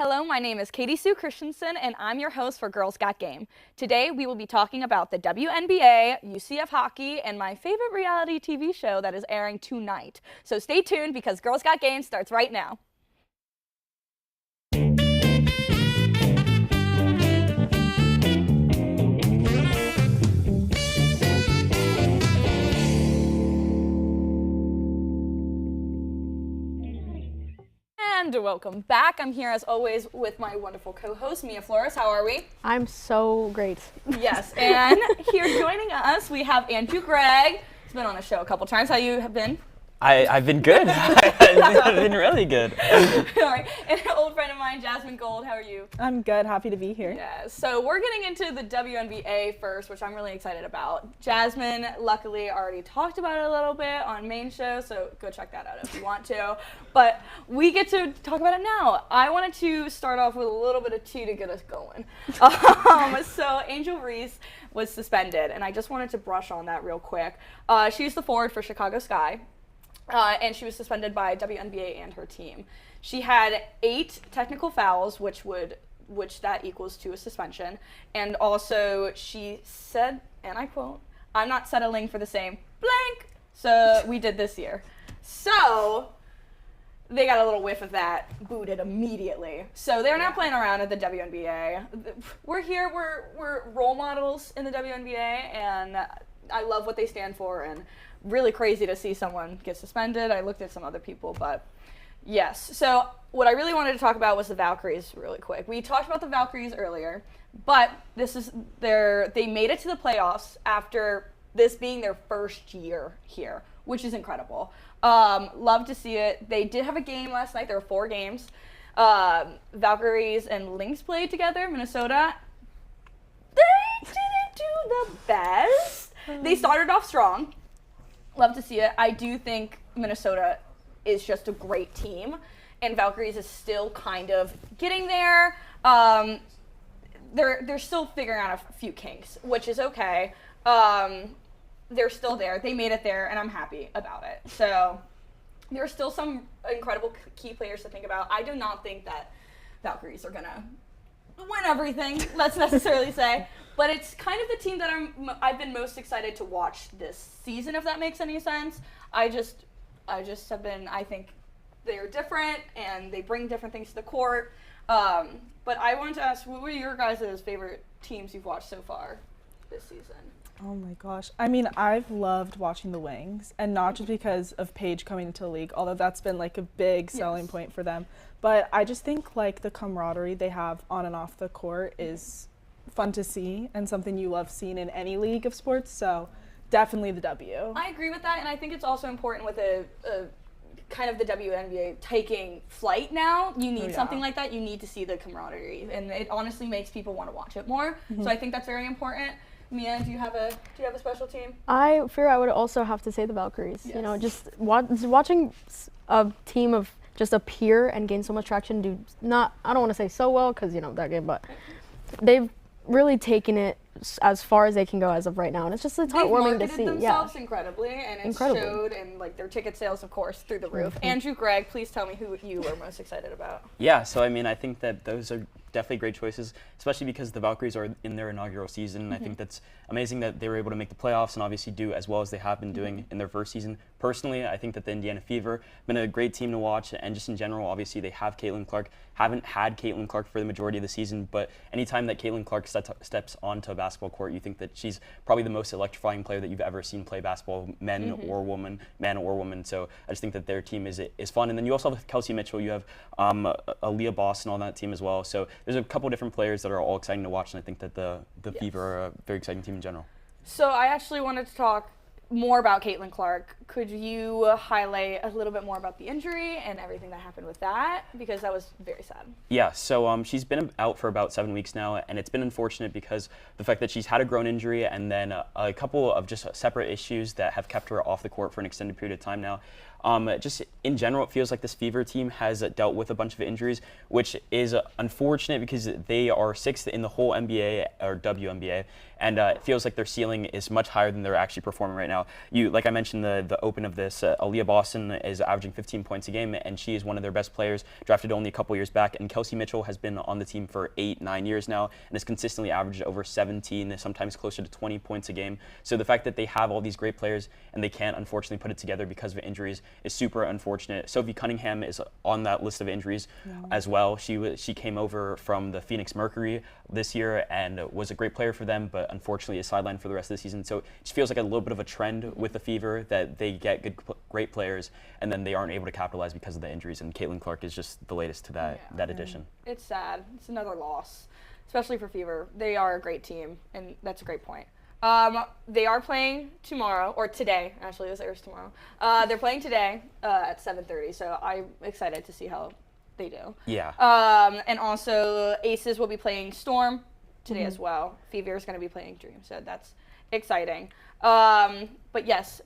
Hello, my name is Katie Sue Christianson, and I'm your host for Girls Got Game. Today, we will be talking about the WNBA, UCF Hockey, and my favorite reality TV show that is airing tonight. So stay tuned because Girls Got Game starts right now. And welcome back. I'm here as always with my wonderful co-host, Mia Flores. How are we? I'm so great. Yes, and here joining us, we have Andrew Gregg. He's been on the show a couple times. How you have been? I've been good. I've been really good. All right, and an old friend of mine, Jasmine Gold. How are you? I'm good. Happy to be here. Yeah, so we're getting into the WNBA first, which I'm really excited about. Jasmine, luckily, already talked about it a little bit on main show, so go check that out if you want to. But we get to talk about it now. I wanted to start off with a little bit of tea to get us going. So Angel Reese was suspended, and I just wanted to brush on that real quick. She's the forward for Chicago Sky. And she was suspended by WNBA and her team. She had 8 technical fouls, which that equals to a suspension. And also she said, and I quote, "I'm not settling for the same blank." So we did this year. So they got a little whiff of that, booted immediately. So they're not playing around at the WNBA. We're here, we're role models in the WNBA, and I love what they stand for, and really crazy to see someone get suspended. I looked at some other people, but yes. So what I really wanted to talk about was the Valkyries really quick. We talked about the Valkyries earlier, but they made it to the playoffs after this being their first year here, which is incredible. Love to see it. They did have a game last night. There were 4 games. Valkyries and Lynx played together, Minnesota. They didn't do the best. They started off strong. Love to see it. I do think Minnesota is just a great team, and Valkyries is still kind of getting there. They're still figuring out a few kinks, which is okay. They're still there. They made it there, and I'm happy about it. So there are still some incredible key players to think about. I do not think that Valkyries are gonna win everything, let's necessarily say, but it's kind of the team that I've been most excited to watch this season, if that makes any sense. I just have been, I think they're different and they bring different things to the court. But I wanted to ask, what were your guys' favorite teams you've watched so far this season? Oh my gosh. I mean, I've loved watching the Wings, and not just because of Paige coming into the league, although that's been like a big selling point for them. But I just think like the camaraderie they have on and off the court is fun to see and something you love seeing in any league of sports. So definitely the W. I agree with that, and I think it's also important with a kind of the WNBA taking flight now. You need something like that. You need to see the camaraderie, and it honestly makes people want to watch it more. So I think that's very important. Mia, do you have a special team? I fear I would also have to say the Valkyries. Yes. You know, just watching a team of just appear and gain so much traction. I don't want to say so well because that game, but they've really taken it as far as they can go as of right now, and it's heartwarming to see. They marketed themselves incredibly, and it showed, and like their ticket sales, of course, through the roof. Andrew Gregg, please tell me who you were most excited about. Yeah, so I mean, I think that those are definitely great choices, especially because the Valkyries are in their inaugural season. And I think that's amazing that they were able to make the playoffs and obviously do as well as they have been doing in their first season. Personally, I think that the Indiana Fever have been a great team to watch, and just in general, obviously they have Caitlin Clark. Haven't had Caitlin Clark for the majority of the season, but anytime that Caitlin Clark steps onto a basketball court, you think that she's probably the most electrifying player that you've ever seen play basketball, man or woman. So I just think that their team is fun. And then you also have Kelsey Mitchell, you have Aaliyah Boston on that team as well. So there's a couple different players that are all exciting to watch, and I think that the Fever are a very exciting team in general. So I actually wanted to talk more about Caitlin Clark. Could you highlight a little bit more about the injury and everything that happened with that? Because that was very sad. Yeah, so she's been out for about 7 weeks now, and it's been unfortunate because the fact that she's had a groin injury and then a couple of just separate issues that have kept her off the court for an extended period of time now. Just in general, it feels like this Fever team has dealt with a bunch of injuries, which is unfortunate because they are 6th in the whole NBA or WNBA, and it feels like their ceiling is much higher than they're actually performing right now. Like I mentioned, the open of this, Aaliyah Boston is averaging 15 points a game, and she is one of their best players, drafted only a couple years back. And Kelsey Mitchell has been on the team for 8-9 years now, and has consistently averaged over 17, sometimes closer to 20 points a game. So the fact that they have all these great players and they can't unfortunately put it together because of injuries is super unfortunate. Sophie Cunningham is on that list of injuries as well. She came over from the Phoenix Mercury this year and was a great player for them, but unfortunately is sidelined for the rest of the season. So it just feels like a little bit of a trend with the Fever that they get great players and then they aren't able to capitalize because of the injuries. And Caitlin Clark is just the latest to that addition. It's sad. It's another loss, especially for Fever. They are a great team, and that's a great point. They are playing tomorrow, or today, actually, this airs tomorrow. They're playing today at 7:30, so I'm excited to see how they do. Yeah. And also, Aces will be playing Storm today as well. Fever is going to be playing Dream, so that's exciting. But yes,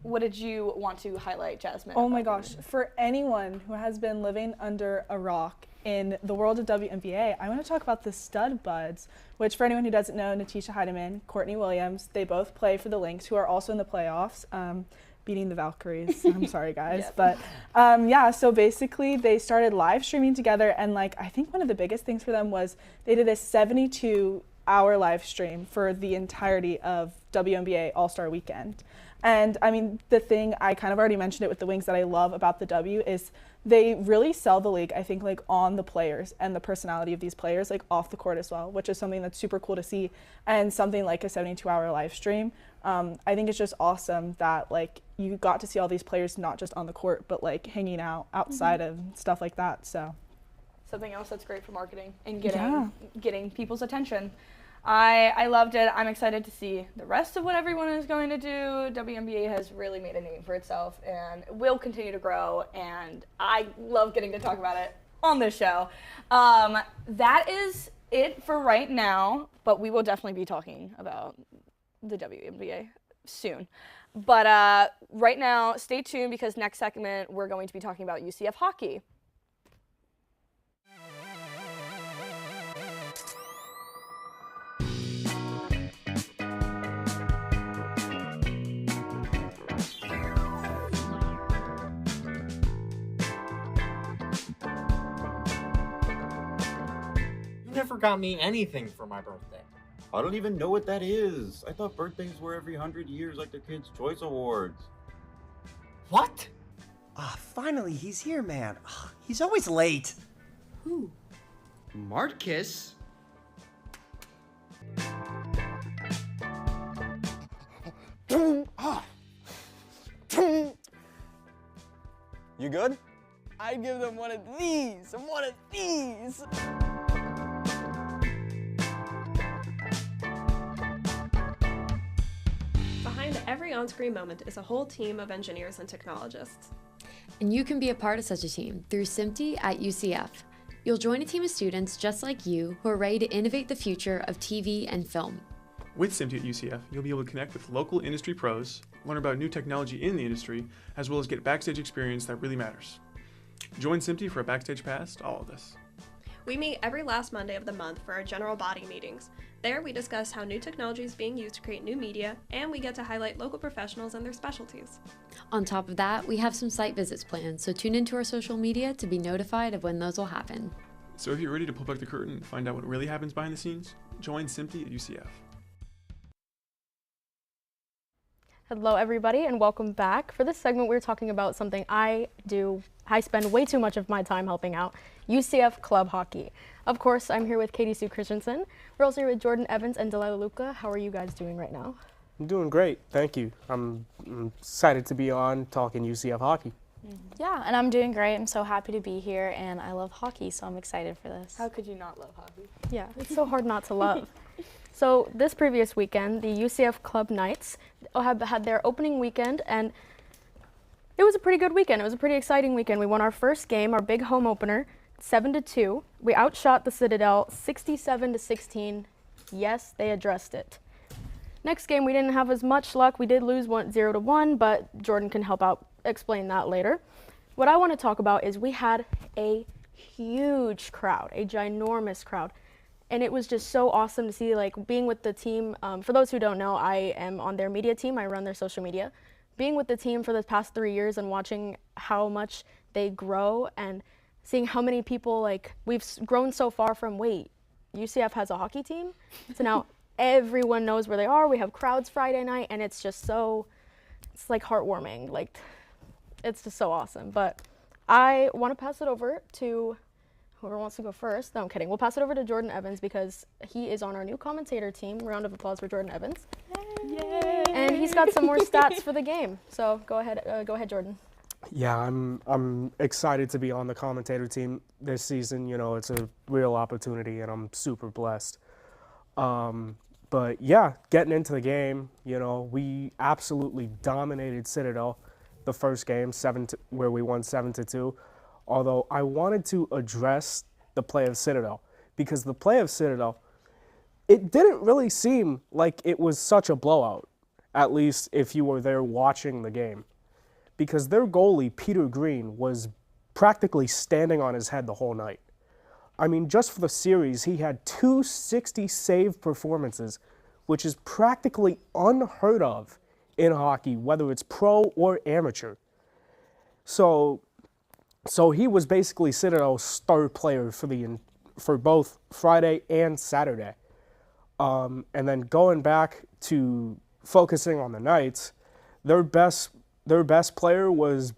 what did you want to highlight, Jasmine? Oh my gosh, for anyone who has been living under a rock in the world of WNBA, I want to talk about the Stud Buds, which for anyone who doesn't know, Natisha Heidemann, Courtney Williams, they both play for the Lynx, who are also in the playoffs, beating the Valkyries. I'm sorry, guys. But so basically they started live streaming together, and I think one of the biggest things for them was they did a 72-hour live stream for the entirety of WNBA All-Star Weekend. And I mean, the thing, I kind of already mentioned it with the Wings, that I love about the W is they really sell the league, I think, on the players and the personality of these players, off the court as well, which is something that's super cool to see. And something like a 72-hour live stream, I think it's just awesome that you got to see all these players not just on the court, but hanging out outside of stuff like that. So something else that's great for marketing and getting people's attention. I loved it. I'm excited to see the rest of what everyone is going to do. WNBA has really made a name for itself and will continue to grow, and I love getting to talk about it on this show. That is it for right now, but we will definitely be talking about the WNBA soon. But right now, stay tuned because next segment we're going to be talking about UCF Hockey. Never got me anything for my birthday. I don't even know what that is. I thought birthdays were every 100 years like the Kids' Choice Awards. What? Finally, he's here, man. He's always late. Who? Marcus? You good? I'd give them one of these and one of these. Behind every on-screen moment is a whole team of engineers and technologists. And you can be a part of such a team through SIMTY at UCF. You'll join a team of students just like you who are ready to innovate the future of TV and film. With SIMTY at UCF, you'll be able to connect with local industry pros, learn about new technology in the industry, as well as get backstage experience that really matters. Join SIMTY for a backstage pass to all of this. We meet every last Monday of the month for our general body meetings. There, we discuss how new technology is being used to create new media, and we get to highlight local professionals and their specialties. On top of that, we have some site visits planned, so tune into our social media to be notified of when those will happen. So if you're ready to pull back the curtain and find out what really happens behind the scenes, join SIMTY at UCF. Hello, everybody, and welcome back. For this segment, we're talking about something I spend way too much of my time helping out, UCF Club Hockey. Of course, I'm here with Katie Sue Christianson. We're also here with Jordan Evans and Delilah Luca. How are you guys doing right now? I'm doing great, thank you. I'm excited to be on talking UCF Hockey. Yeah, and I'm doing great. I'm so happy to be here, and I love hockey, so I'm excited for this. How could you not love hockey? Yeah, it's so hard not to love. So this previous weekend, the UCF Club Knights had their opening weekend, and it was a pretty good weekend. It was a pretty exciting weekend. We won our first game, our big home opener, 7-2. We outshot the Citadel 67-16. Yes, they addressed it. Next game, we didn't have as much luck. We did lose 0-1, but Jordan can help out explain that later. What I want to talk about is we had a huge crowd, a ginormous crowd. And it was just so awesome to see, like, being with the team. For those who don't know, I am on their media team. I run their social media. Being with the team for the past 3 years and watching how much they grow and seeing how many people, like, we've grown so far from, wait, UCF has a hockey team? So now everyone knows where they are. We have crowds Friday night, and it's just so, it's like heartwarming. Like, it's just so awesome. But I want to pass it over to whoever wants to go first. No, I'm kidding. We'll pass it over to Jordan Evans because he is on our new commentator team. Round of applause for Jordan Evans. Yay! And he's got some more stats for the game. So go ahead, Jordan. Yeah, I'm excited to be on the commentator team this season. You know, it's a real opportunity, and I'm super blessed. But yeah, getting into the game, you know, we absolutely dominated Citadel the first game, where we won 7-2. Although I wanted to address the play of Citadel, because the play of Citadel, it didn't really seem like it was such a blowout, at least if you were there watching the game. Because their goalie, Peter Green, was practically standing on his head the whole night. I mean, just for the series, he had 260 save performances, which is practically unheard of in hockey, whether it's pro or amateur. So he was basically Citadel's star player for both Friday and Saturday. And then going back to focusing on the Knights, their best player was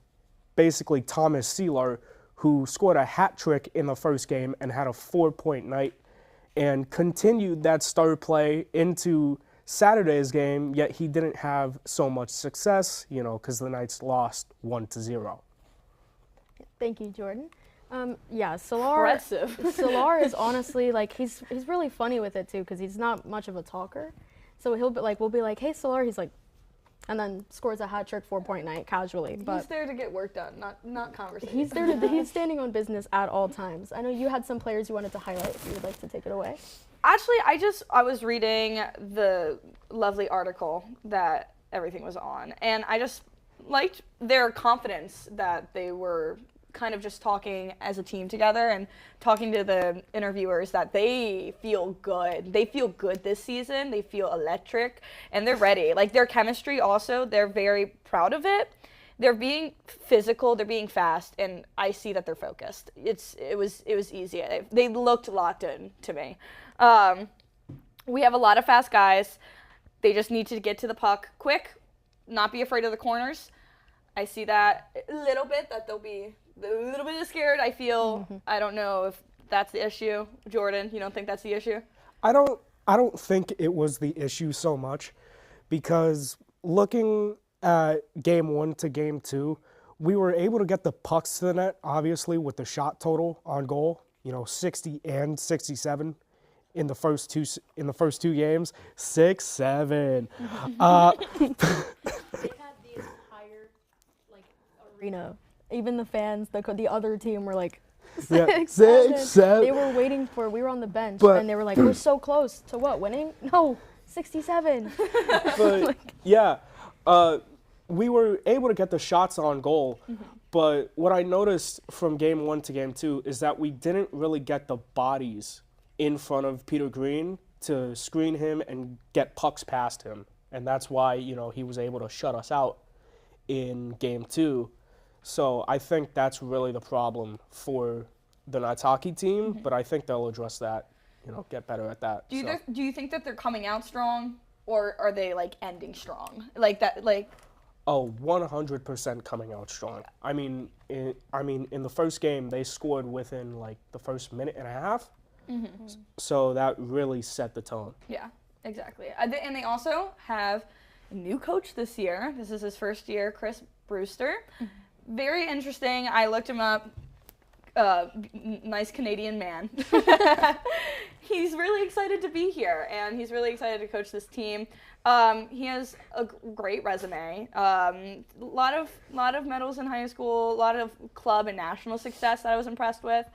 basically Thomas Seelar, who scored a hat trick in the first game and had a 4-point night, and continued that star play into Saturday's game. Yet he didn't have so much success, you know, because the Knights lost 1-0. Thank you, Jordan. Yeah, Solar is honestly, like, he's really funny with it too, because he's not much of a talker. So we'll be like, hey Solar, he's like, and then scores a hat trick 4-point night casually. But he's there to get work done, not conversation. He's standing on business at all times. I know you had some players you wanted to highlight. If you would like to take it away. Actually, I was reading the lovely article that everything was on, and I just liked their confidence that they were kind of just talking as a team together and talking to the interviewers that they feel good. They feel good this season. They feel electric, and they're ready. Like, their chemistry also, they're very proud of it. They're being physical, they're being fast, and I see that they're focused. It was easy. They looked locked in to me. We have a lot of fast guys. They just need to get to the puck quick, not be afraid of the corners. I see that a little bit, that they'll be a little bit scared. I feel, I don't know if that's the issue. Jordan, you don't think that's the issue? I don't think it was the issue so much, because looking at game 1 to game 2, we were able to get the pucks to the net, obviously, with the shot total on goal, you know, 60 and 67 in the first two games. 6-7. They had the entire, like, arena. Even the fans, the other team were like, 6-7. They were waiting for, we were on the bench, and they were like, we're so close to what, winning? No, 67. But yeah, we were able to get the shots on goal, but what I noticed from game 1 to game 2 is that we didn't really get the bodies in front of Peter Green to screen him and get pucks past him. And that's why, you know, he was able to shut us out in game 2. So I think that's really the problem for the Knights hockey team, but I think they'll address that, you know, get better at that. Do you think that they're coming out strong, or are they, like, ending strong? Like that, like. Oh, 100% coming out strong. I mean, in the first game, they scored within, like, the first minute and a half. So that really set the tone. Yeah, exactly. And they also have a new coach this year. This is his first year, Chris Brewster. Very interesting. I looked him up. Nice Canadian man. He's really excited to be here, and he's really excited to coach this team. He has a great resume. Lot of medals in high school, a lot of club and national success that I was impressed with.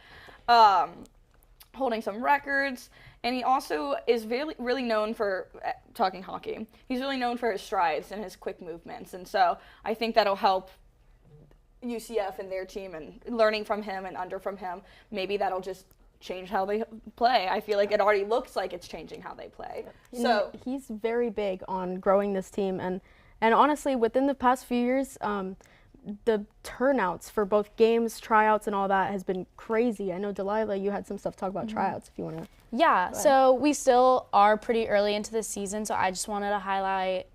Holding some records, and he also is really known for talking hockey. He's really known for his strides and his quick movements, and so I think that'll help UCF and their team and learning from him and from him, maybe that'll just change how they play. I feel like it already looks like it's changing how they play. So he's very big on growing this team, and honestly, within the past few years, the turnouts for both games, tryouts, and all that has been crazy. I know, Delilah, you had some stuff to talk about tryouts if you want to. Yeah, so we still are pretty early into the season, so I just wanted to highlight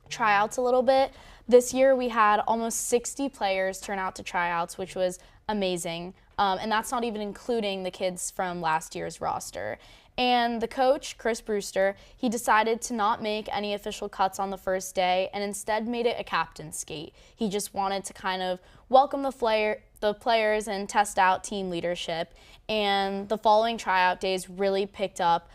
tryouts a little bit. This year we had almost 60 players turn out to tryouts, which was amazing. And that's not even including the kids from last year's roster. And the coach, Chris Brewster, he decided to not make any official cuts on the first day and instead made it a captain's skate. He just wanted to kind of welcome the players and test out team leadership. And the following tryout days really picked up.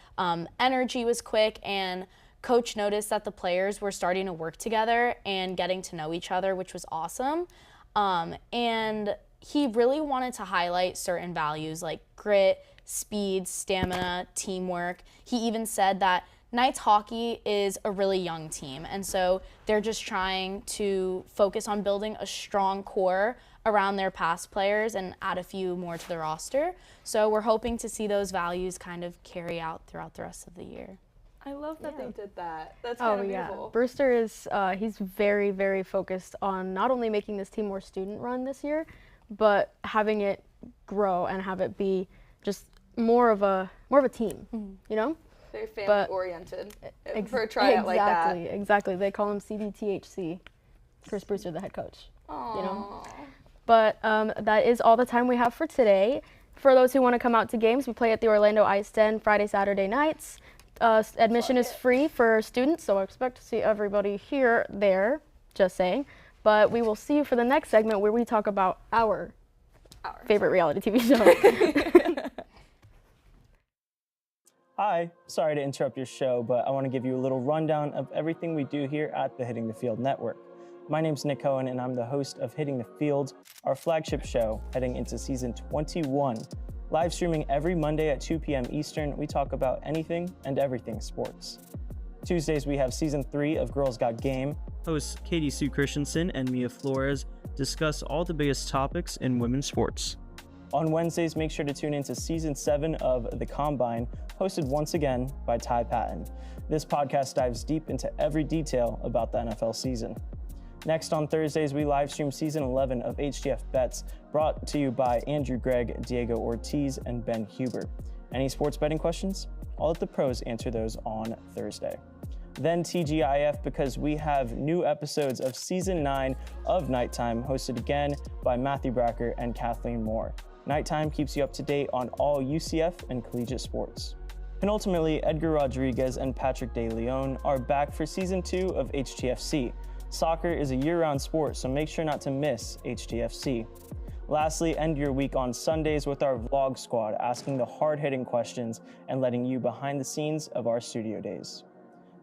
Energy was quick, and coach noticed that the players were starting to work together and getting to know each other, which was awesome. And he really wanted to highlight certain values like grit, speed, stamina, teamwork. He even said that Knights hockey is a really young team, and so they're just trying to focus on building a strong core around their past players and add a few more to the roster. So we're hoping to see those values kind of carry out throughout the rest of the year. I love that they did that. That's kind of beautiful. Brewster is he's very, very focused on not only making this team more student run this year, but having it grow and have it be just more of a team, you know? Very family oriented for a tryout like that. Exactly. They call him CBTHC. Chris Brewster, the head coach. Aww. You know? But that is all the time we have for today. For those who want to come out to games, we play at the Orlando Ice Den Friday, Saturday nights. Admission is free for students, so I expect to see everybody there, just saying. But we will see you for the next segment where we talk about our favorite reality TV show. Hi, sorry to interrupt your show, but I want to give you a little rundown of everything we do here at the Hitting the Field Network. My name's Nick Cohen, and I'm the host of Hitting the Field, our flagship show heading into season 21. Live streaming every Monday at 2 p.m. Eastern, we talk about anything and everything sports. Tuesdays, we have season 3 of Girls Got Game. Hosts Katie Sue Christianson and Mia Flores discuss all the biggest topics in women's sports. On Wednesdays, make sure to tune into season 7 of The Combine, hosted once again by Ty Patton. This podcast dives deep into every detail about the NFL season. Next on Thursdays, we live stream season 11 of HTF Bets, brought to you by Andrew Gregg, Diego Ortiz, and Ben Huber. Any sports betting questions? I'll let the pros answer those on Thursday. Then TGIF, because we have new episodes of season 9 of Nighttime, hosted again by Matthew Bracker and Kathleen Moore. Nighttime keeps you up to date on all UCF and collegiate sports. Penultimately, Edgar Rodriguez and Patrick De Leon are back for season 2 of HTFC. Soccer is a year-round sport, so make sure not to miss HTFC. Lastly, end your week on Sundays with our vlog squad, asking the hard-hitting questions and letting you behind the scenes of our studio days.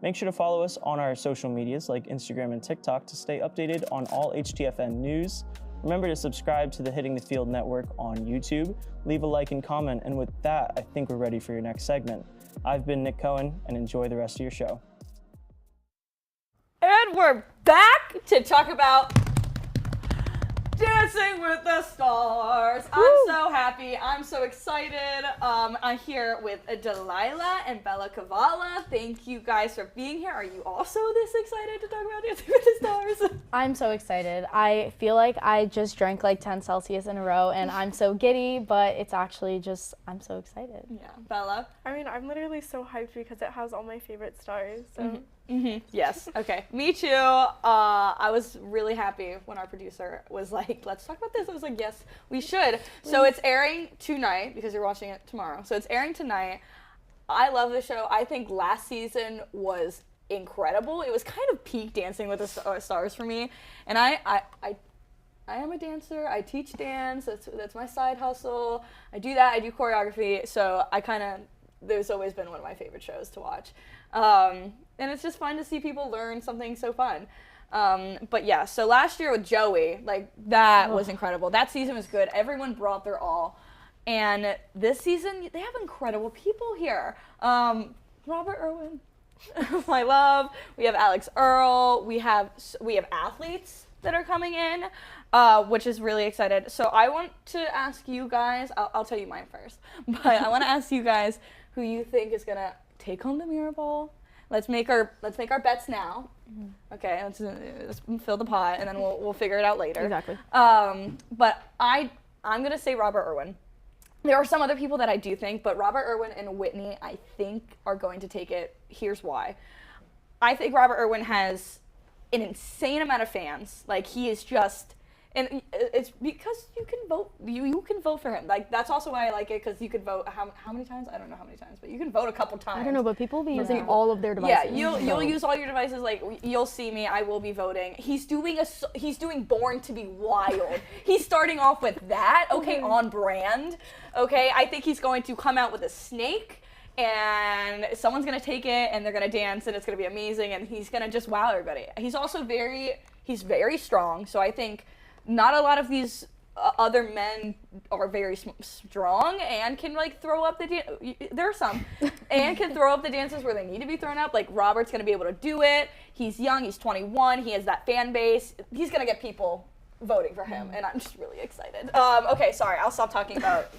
Make sure to follow us on our social medias like Instagram and TikTok to stay updated on all HTFN news. Remember to subscribe to the Hitting the Field Network on YouTube, leave a like and comment, and with that, I think we're ready for your next segment. I've been Nick Cohen, and enjoy the rest of your show. And we're back to talk about Dancing with the Stars. Woo! I'm so happy. I'm so excited. I'm here with Delilah and Bella Kavala. Thank you guys for being here. Are you also this excited to talk about Dancing with the Stars? I'm so excited. I feel like I just drank like 10 Celsius in a row and I'm so giddy, but it's actually just, I'm so excited. Yeah. Bella? I mean, I'm literally so hyped because it has all my favorite stars. So. Yes. Okay. Me too. I was really happy when our producer was like, let's talk about this. I was like, yes, we should. So it's airing tonight because you're watching it tomorrow. So it's airing tonight. I love the show. I think last season was incredible. It was kind of peak Dancing with the Stars for me. And I am a dancer. I teach dance. That's my side hustle. I do that. I do choreography. So there's always been one of my favorite shows to watch. And it's just fun to see people learn something so fun. But yeah, so last year with Joey, like that was incredible. That season was good. Everyone brought their all. And this season, they have incredible people here. Robert Irwin, my love. We have Alex Earl. We have athletes that are coming in, which is really excited. So I want to ask you guys, I'll tell you mine first, but I want to ask you guys who you think is going to take home the Mirrorball. Let's make our bets now. Okay, let's fill the pot, and then we'll figure it out later. Exactly. But I'm gonna say Robert Irwin. There are some other people that I do think, but Robert Irwin and Whitney, I think, are going to take it. Here's why. I think Robert Irwin has an insane amount of fans. Like, he is just, and it's because you can vote. You can vote for him. Like, that's also why I like it, because you could vote how many times? I don't know how many times, but you can vote a couple times. I don't know, but people will be using all of their devices. Yeah, you'll use all your devices. Like, you'll see me. I will be voting. He's doing Born to Be Wild. He's starting off with that. Okay, on brand. Okay, I think he's going to come out with a snake, and someone's gonna take it, and they're gonna dance, and it's gonna be amazing, and he's gonna just wow everybody. He's also he's very strong. So I think not a lot of these other men are very strong and can like throw up the there are some and can throw up the dances where they need to be thrown up. Like, Robert's gonna be able to do it. He's young, he's 21, he has that fan base. He's gonna get people voting for him, and I'm just really excited. Okay, sorry, I'll stop talking about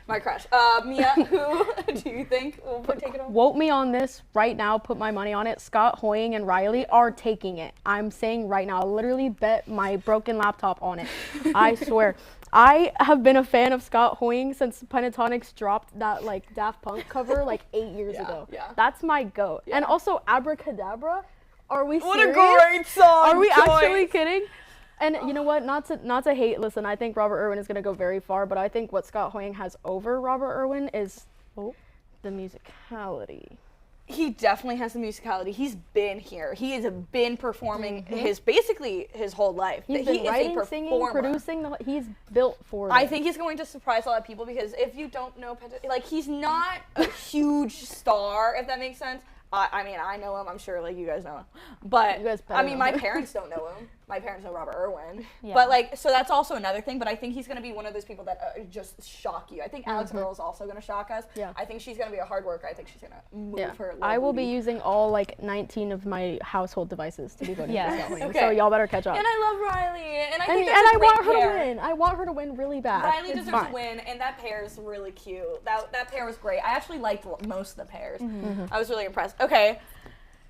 my crush. Mia, who do you think will take it home? Vote me on this right now. Put my money on it. Scott Hoying and Riley are taking it. I'm saying right now. I'll literally bet my broken laptop on it. I swear. I have been a fan of Scott Hoying since Pentatonics dropped that like Daft Punk cover like 8 years ago. Yeah. That's my goat. Yeah. And also Abracadabra. Are we serious? What a great song! Are we actually kidding? And you know what? Not to hate. Listen, I think Robert Irwin is going to go very far, but I think what Scott Hoying has over Robert Irwin is the musicality. He definitely has the musicality. He's been here. He has been performing basically his whole life. He's been writing, singing, producing. He's built for I think he's going to surprise a lot of people, because if you don't know, like, he's not a huge star, if that makes sense. I mean, I know him. I'm sure, like, you guys know him. But, I mean, my parents don't know him. My parents know Robert Irwin. Yeah. But, like, so that's also another thing. But I think he's going to be one of those people that just shock you. I think Alex Earl's also going to shock us. Yeah. I think she's going to be a hard worker. I think she's going to move her. I will be using all, like, 19 of my household devices to be voting for Scott Hoying. Okay. So y'all better catch up. And I love Riley. And I think I want her to win. I want her to win really bad. Riley deserves to win. And that pair is really cute. That pair was great. I actually liked most of the pairs. I was really impressed. Okay.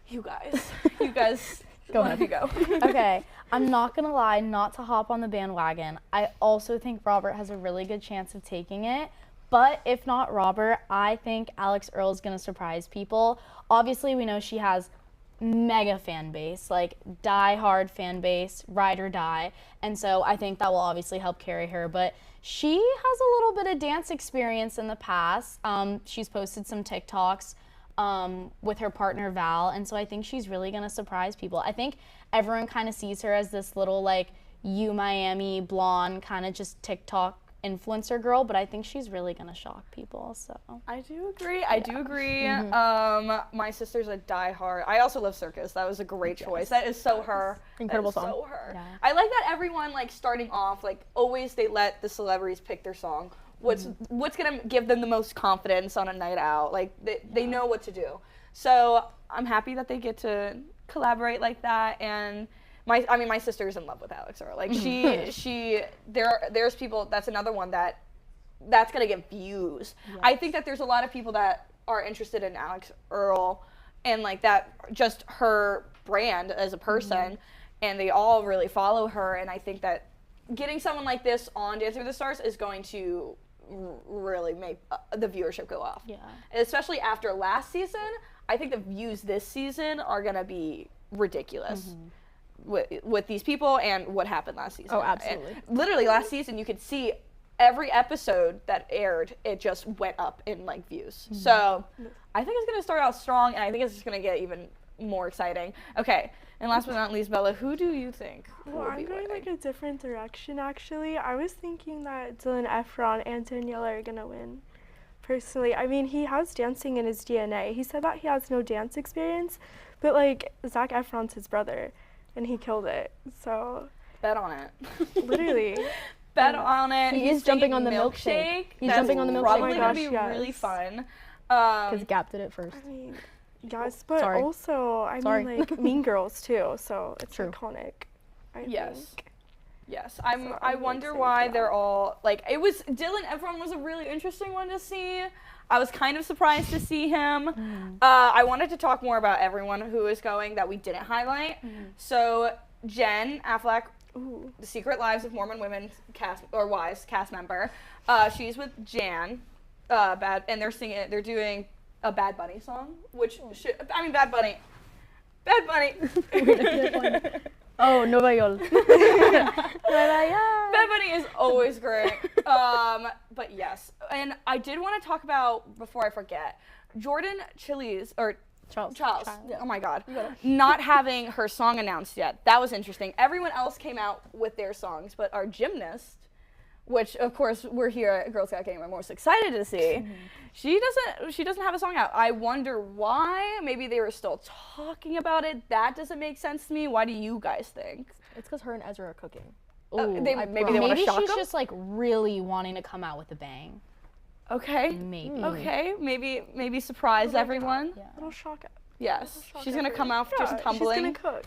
You guys, go ahead. You go. Okay, I'm not gonna lie, not to hop on the bandwagon. I also think Robert has a really good chance of taking it, but if not Robert, I think Alex Earl is gonna surprise people. Obviously, we know she has mega fan base, like die-hard fan base, ride or die, and so I think that will obviously help carry her, but she has a little bit of dance experience in the past. She's posted some TikToks with her partner Val, and so I think she's really gonna surprise people. I think everyone kind of sees her as this little like Miami blonde kind of just TikTok influencer girl, but I think she's really gonna shock people. So I do agree. My sister's a diehard. I also love Circus. That was a great choice. That is so her. Incredible song. So her. Yeah. I like that everyone, like, starting off, like, always they let the celebrities pick their song. What's gonna give them the most confidence on a night out? Like, they know what to do. So I'm happy that they get to collaborate like that. And my sister's in love with Alex Earl. Like, there's people. That's another one that's gonna get views. Yes. I think that there's a lot of people that are interested in Alex Earl and like that, just her brand as a person, and they all really follow her. And I think that getting someone like this on Dancing with the Stars is going to really make the viewership go off. Yeah. And especially after last season, I think the views this season are gonna be ridiculous with these people and what happened last season. Oh, absolutely. And literally last season, you could see every episode that aired, it just went up in like views. So I think it's gonna start out strong, and I think it's just gonna get even more exciting. Okay. And last but not least, Bella, who do you think will be I'm going winning? like a different direction, actually. I was thinking that Dylan Efron and Daniela are going to win, personally. I mean, he has dancing in his DNA. He said that he has no dance experience, but, like, Zac Efron's his brother, and he killed it, so. Bet on it. Literally. Bet on it. He is jumping on the milkshake. He's jumping on the milkshake. Probably going to be really fun. Because Gap did it first. I mean, yes, but also, I mean, like, Mean Girls, too, so it's iconic, I think. Yes, I wonder why they're all like. It was Dylan Efron was a really interesting one to see. I was kind of surprised to see him. I wanted to talk more about everyone who is going that we didn't highlight. So Jen Affleck, The Secret Lives of Mormon Women wives cast member. She's with Jan, and they're doing a Bad Bunny song, which Bad Bunny. Oh, Nueva York. Bad Bunny is always great. But yes, and I did want to talk about, before I forget, Jordan Charles. Oh my God. Not having her song announced yet. That was interesting. Everyone else came out with their songs, but our gymnast, which of course we're here at Girl Scout Game, we're most excited to see. She doesn't have a song out. I wonder why. Maybe they were still talking about it. That doesn't make sense to me. Why do you guys think? It's because her and Ezra are cooking. Maybe they want to shock she's them? just like really wanting to come out with a bang. Okay. Maybe. Okay. Maybe surprise everyone. Yeah. It'll shock it. Yes. She's gonna come out just tumbling. She's gonna cook.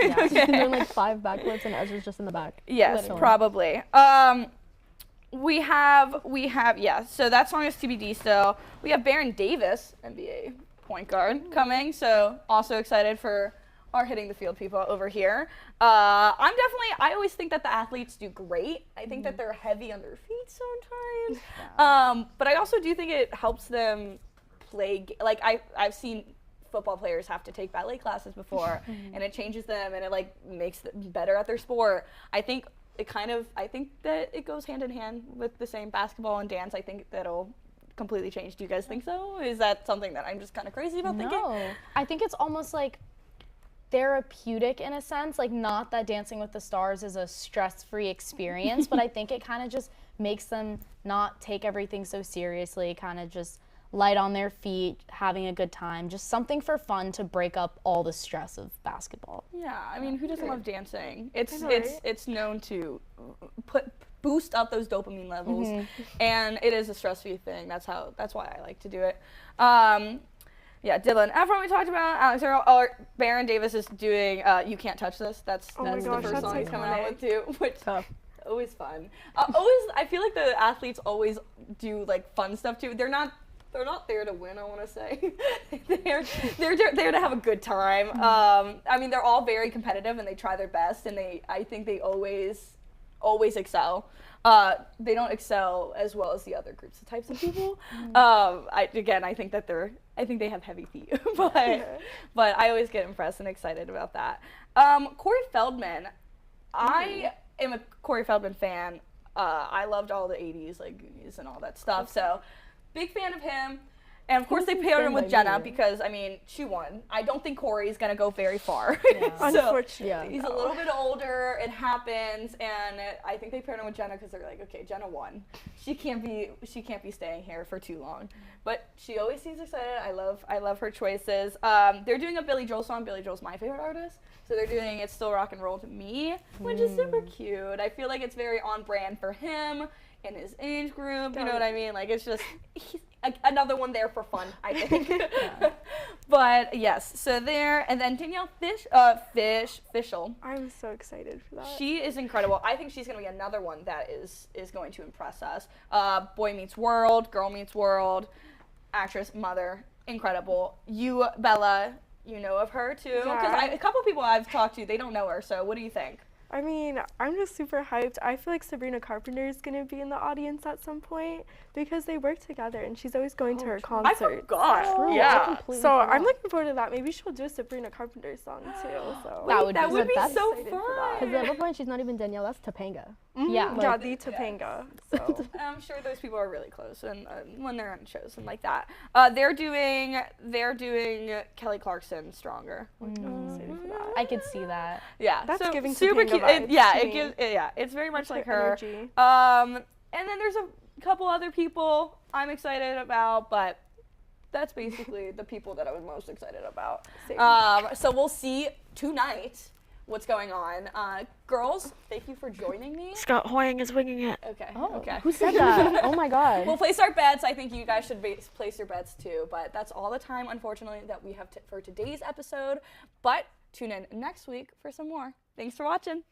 Yeah, she's doing like 5 backflips and Ezra's just in the back. Yes, Literally. probably. We have so that song is TBD still. We have Baron Davis, NBA point guard, coming, so also excited for our Hitting the Field people over here. I always think that the athletes do great. I think that they're heavy on their feet sometimes. But I also do think it helps them play, I've seen football players have to take ballet classes before, and it changes them and it like makes them better at their sport. I think that it goes hand in hand with the same basketball and dance. I think that'll completely change. Do you guys think so? Is that something that I'm just kind of crazy about thinking? No, I think it's almost like therapeutic in a sense. Like, not that Dancing with the Stars is a stress-free experience, but I think it kind of just makes them not take everything so seriously, kind of just light on their feet, having a good time, just something for fun to break up all the stress of basketball. Yeah, I mean, who doesn't love dancing? It's known to boost up those dopamine levels, and it is a stress-free thing. That's why I like to do it. Dylan Efron we talked about. Alex Earl, Baron Davis is doing "You Can't Touch This." That's the first song he's coming out with too, which always fun. I feel like the athletes always do like fun stuff too. They're not there to win, I want to say. they're there to have a good time. I mean, they're all very competitive and they try their best, and I think they always excel. They don't excel as well as the other groups of types of people. I think they have heavy feet, but I always get impressed and excited about that. Corey Feldman, I am a Corey Feldman fan. I loved all the 80s, like Goonies and all that stuff, so big fan of him. And of course they paired him with Jenna because, I mean, she won. I don't think Corey's going to go very far. Unfortunately. He's a little bit older, it happens, and I think they paired him with Jenna because they're like, okay, Jenna won. She can't be staying here for too long. But she always seems excited. I love her choices. They're doing a Billy Joel song. Billy Joel's my favorite artist. So they're doing It's Still Rock and Roll to Me, which is super cute. I feel like it's very on brand for him in his age group, you know what I mean? Like, it's just another one there for fun, I think. But yes, so there, and then Danielle Fishel. I'm so excited for that. She is incredible. I think she's going to be another one that is going to impress us. Boy Meets World, Girl Meets World, actress, mother, incredible. You, Bella, you know of her too? Because a couple people I've talked to, they don't know her, so what do you think? I mean, I'm just super hyped. I feel like Sabrina Carpenter is going to be in the audience at some point because they work together and she's always going to her concerts. I forgot. Yeah. So I'm looking forward to that. Maybe she'll do a Sabrina Carpenter song too. So that would be so fun. Because at one point she's not even Danielle, that's Topanga. Yeah, the Topanga. So. I'm sure those people are really close and when they're on shows and like that. They're doing Kelly Clarkson Stronger. I could see that. Yeah, that's so giving super cute. It's very much like her. Energy. And then there's a couple other people I'm excited about, but that's basically the people that I was most excited about. So we'll see tonight what's going on. Girls, thank you for joining me. Scott Hoying is winging it. Okay. Oh, okay. Who said that? Oh my God. We'll place our bets. I think you guys should place your bets too, but that's all the time, unfortunately, that we have for today's episode. But tune in next week for some more. Thanks for watching.